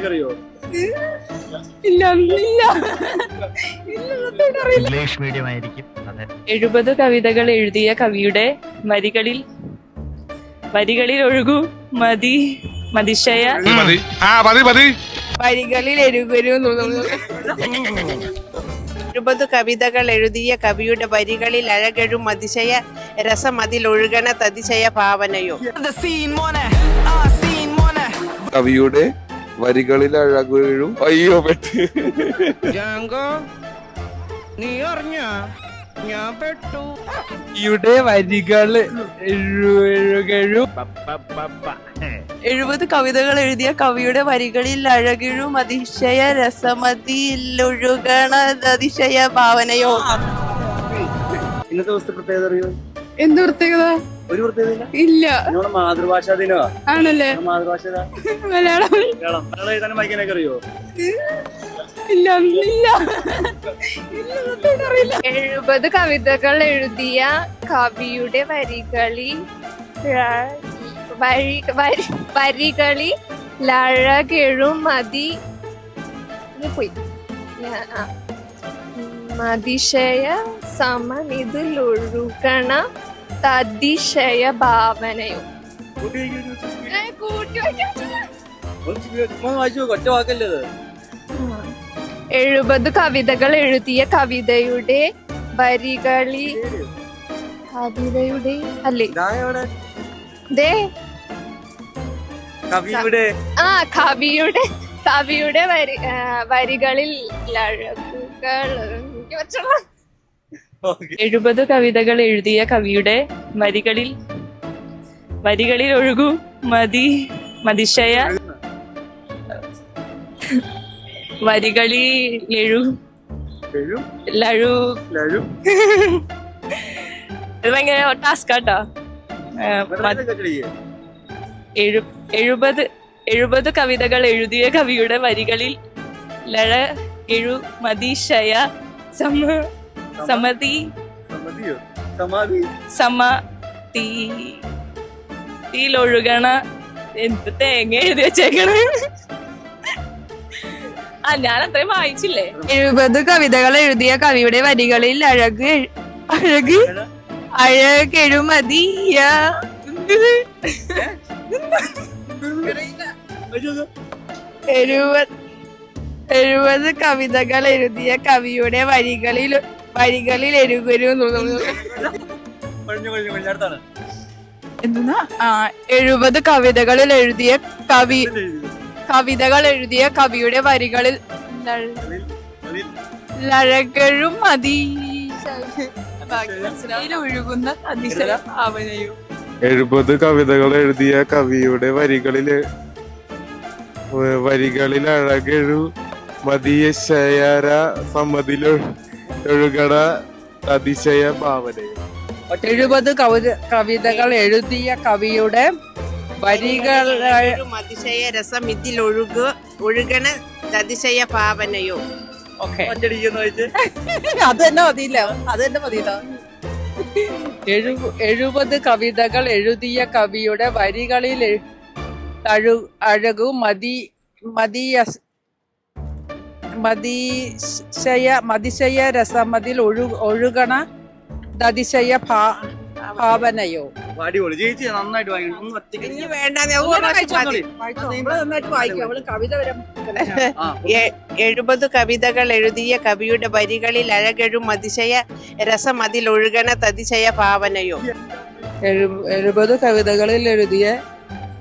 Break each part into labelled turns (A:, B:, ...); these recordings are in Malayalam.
A: അറിയോ?
B: ഇല്ല ഇല്ല
C: ഇംഗ്ലീഷ് മീഡിയം ആയിരിക്കും. അതെ.
B: 70 കവിതകൾ എഴുതിയ കവിയുടെ വരികളിൽ ഒഴുകൂ മതിശയ
D: വരികളിൽ എഴുകരു 70 കവിതകൾ എഴുതിയ കവിയുടെ വരികളിൽ അഴകഴും അതിശയ രസം അതിൽ ഒഴുകണ തതിശയ ഭാവനയോ.
E: കവിയുടെ വരികളിൽ അഴകും അയ്യോ പെട്ട്
F: നീ അറിഞ്ഞ ഞാൻ പെട്ടു.
D: കവിയുടെ വരികൾ 70 കവിതകൾ എഴുതിയ കവിയുടെ വരികളിൽ അഴകിഴും അതിശയ രസമതിയിലൊഴുകണ അതിശയ ഭാവനയോ.
A: ഇന്നത്തെ ദിവസത്തെ പ്രത്യേകത അറിയോ?
B: എന്ത് പ്രത്യേകത?
A: ഒരു പ്രത്യേകത
B: ഇല്ല.
A: നമ്മുടെ മാതൃഭാഷാ ദിനമാ.
B: ആണല്ലേ?
A: മാതൃഭാഷ
B: മലയാളം
A: മലയാളം എഴുതാനും വായിക്കാനൊക്കെ അറിയോ?
B: ഇല്ല ഇല്ല 70 കവിതകൾ എഴുതിയ കവിയുടെ വരികളിൽ ലഴകെഴും മതിശയ സമനിതിലൊഴുകണ തതിശയ ഭാവനയോ.
A: വായിച്ചു ഒറ്റ വാക്കല്ലേ?
B: 70 കവിതകൾ എഴുതിയ കവിതയുടെ അല്ലേ ദേ കവിയുടെ വരികളിൽ 70 കവിതകൾ എഴുതിയ കവിയുടെ വരികളിൽ ഒഴുകൂ മതിശയ ഇത് ഭയങ്കര ടാസ്കാട്ടോ. 70 കവിതകൾ എഴുതിയ കവിയുടെ വരികളിൽ മതിശയ സമതിയിലൊഴുകണ എന്ത് തേങ്ങ എഴുതി വെച്ചേക്കണ. ഞാൻ അത്രയും വായിച്ചില്ലേ. 70 കവിതകൾ എഴുതിയ കവിയുടെ വരികളിൽ അഴകെഴുമതിയ 70 കവിതകൾ എഴുതിയ കവിയുടെ വരികളിൽ എഴുകരു എന്തുന്നാ 70 കവിതകളിൽ എഴുതിയ കവിയുടെ വരികളിൽ ലഴകഴും ഒഴുകുന്ന അതിശയ ഭാവനയോ.
E: 70 കവിതകൾ എഴുതിയ കവിയുടെ വരികളിൽ അഴകഴു മതിയശയര സമ്മതിലൊഴുകണ അതിശയ ഭാവനയോ.
D: 70 കവിതകൾ എഴുതിയ കവിയുടെ വരികളും അതിശയ രസം ഇതിൽ ഒഴുകണ അതിശയ ഭാവനയോ. അത് തന്നെ മതിയില്ല, അത് തന്നെ മതിയില്ല. 70 കവിതകൾ എഴുതിയ കവിയുടെ വരികളിൽ അഴകു മതിശയ രസമതിൽ ഒഴുകണ അതിശയ ഭാവനയോ.
A: നന്നായിട്ട്
D: ഇനി വേണ്ട, 70 കവിതകൾ എഴുതിയ കവിയുടെ വരികളിൽ അഴകഴും അതിശയ രസം അതിൽ ഒഴുകണ തതിശയ ഭാവനയോ. 70 കവിതകളിൽ എഴുതിയ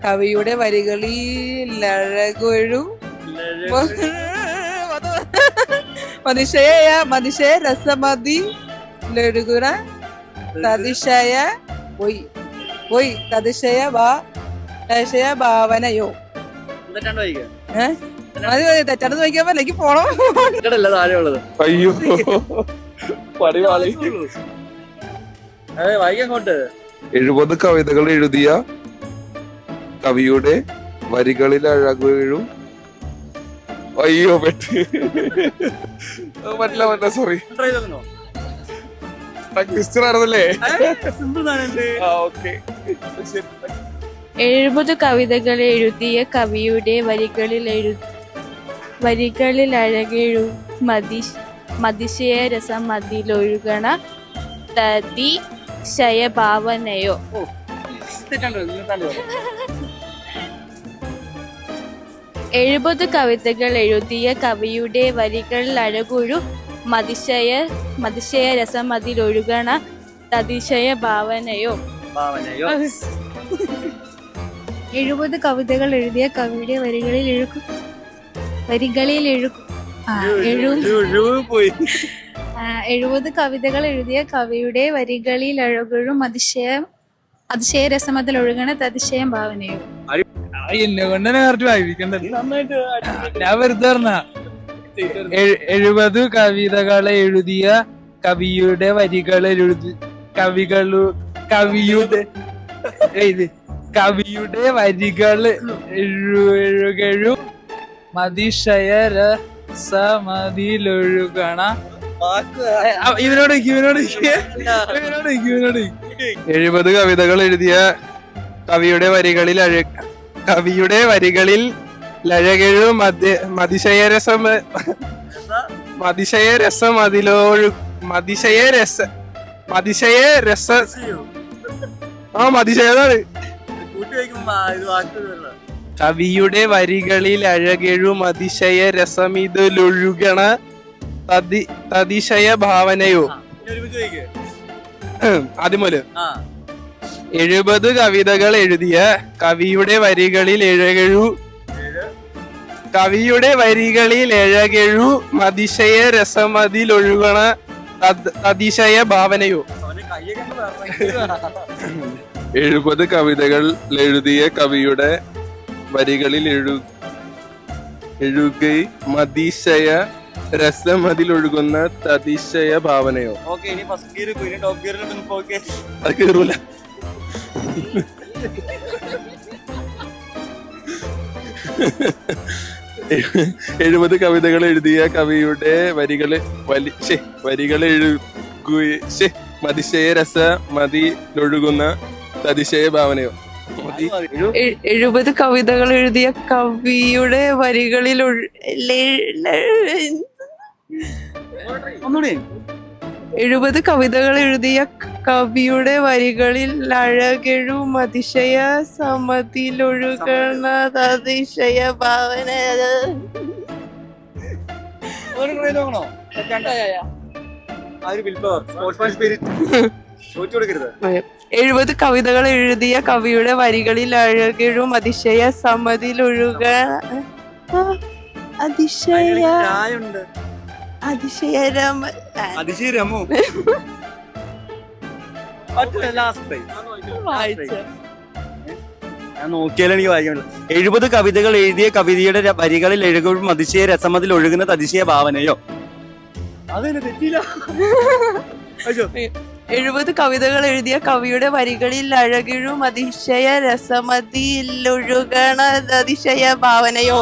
D: കവിയുടെ വരികളിൽ അഴകഴും മതിശയ രസമതിലൊഴുകുന്ന തതിശയ ഭാവനയോ. തെറ്റാണെന്ന് വായിക്കാൻ എനിക്ക് പോണോ?
E: അയ്യോ
A: വായിക്കോട്ട്.
E: 70 കവിതകൾ എഴുതിയ കവിയുടെ വരികളിൽ അഴകും അയ്യോ പെട്ട് പറ്റില്ല സോറി. ആയിരുന്നല്ലേ?
B: 70 കവിതകൾ എഴുതിയ കവിയുടെ വരികളിൽ അഴകെഴും മതിശയ രസമതിലൊഴുകണ തതിശയ ഭാവനയോ.
A: തെറ്റുണ്ടോ? ഇന്നത്തെ
B: 70 കവിതകൾ എഴുതിയ കവിയുടെ വരികളിൽ അഴകൊഴു മതിശയ രസമതിലൊഴുകണ തതിശയ ഭാവനയോ.
A: ഭാവനയോ.
B: 70 കവിതകൾ എഴുതിയ കവിയുടെ വരികളിൽ എഴുകും
A: പോയി.
B: 70 കവിതകൾ എഴുതിയ കവിയുടെ വരികളിൽ അഴകൊഴും അതിശയ രസമതിലൊഴുകണ തതിശയ ഭാവനയോ.
G: എന്നെ കൊണ്ട് തന്നെ കറക്റ്റ് വായിക്കണ്ടത്.
A: നന്നായിട്ട്
G: ഞാൻ വെറുതെ പറഞ്ഞ 70 കവിതകളെ എഴുതിയ കവിയുടെ കവിയുടെ വരികൾ എഴുകഴും മതിശയ രസമതിലൊഴുകണ. ഇവനോട്
E: 70 കവിതകൾ എഴുതിയ കവിയുടെ വരികളിൽ ലഴകഴും മതിശയതാണ്.
A: കൂട്ടി വയ്ക്കുമ്പോ ഇത് വാക്ക് വരണം.
E: കവിയുടെ വരികളിൽ അഴകെഴും അതിശയ രസമിതൊഴുകണ തതിശയ ഭാവനയോ.
A: ഇനി ഒരുമിച്ച് ചോദിക്ക്.
E: അതുമൂലം
A: ആ
E: 70 കവിതകൾ എഴുതിയ കവിയുടെ വരികളിൽ എഴകെഴു മതിശയ രസമതിലൊഴുകണ അതിശയ ഭാവനയോ.
A: അവന്റെ കയ്യൊക്കെ അങ്ങ് വിറയ്ക്കുവാ.
E: 70 കവിതകൾ എഴുതിയ കവിയുടെ വരികളിൽ എഴുകി മതിശയ രസമതിലൊഴുകുന്ന തതിശയ ഭാവനയോ.
A: ഓക്കെ, ഇനി ഫസ്റ്റ് ഗിയർ ഇനി ടോപ്പ് ഗിയറിൽ ഓക്കെ.
E: അത് കേറൂല. 70 കവിതകൾ എഴുതിയ കവിയുടെ വരികൾ മതിശയ രസമതിലൊഴുകുന്ന തതിശയ ഭാവനയോ.
D: 70 കവിതകൾ എഴുതിയ കവിയുടെ വരികളിൽ
A: ഒന്നുകൂടി.
D: 70 കവിതകൾ എഴുതിയ കവിയുടെ വരികളിൽ അഴകെഴും അതിശയ സമതിലൊഴുകണ അതിശയ ഭാവന.
A: ഒരു കൂടെ നോക്കണോ? ആ ഒരു വിൽപ്പവർ, സ്പോർട്സ്മാൻ സ്പിരിറ്റ് ചോദിച്ചു കൊടുക്കരുത്.
D: 70 കവിതകൾ എഴുതിയ കവിയുടെ വരികളിൽ അഴകെഴും അതിശയ സമതിലൊഴുക അതിശയ
A: ചായുണ്ട്.
D: അതിശയരമ
A: അതിശയരമോ. ഞാൻ നോക്കിയാലും എനിക്ക് വായിക്കാൻ പറ്റില്ല. 70 കവിതകൾ എഴുതിയ കവിതയുടെ വരികളിൽ എഴുകും അതിശയ രസമതിൽ ഒഴുകുന്ന അതിശയ ഭാവനയോ. അതെന്നെ തെറ്റില്ല.
D: 70 കവിതകൾ എഴുതിയ കവിയുടെ വരികളിൽ അഴകിഴും അതിശയ രസമതിലൊഴുകണ അതിശയ ഭാവനയോ.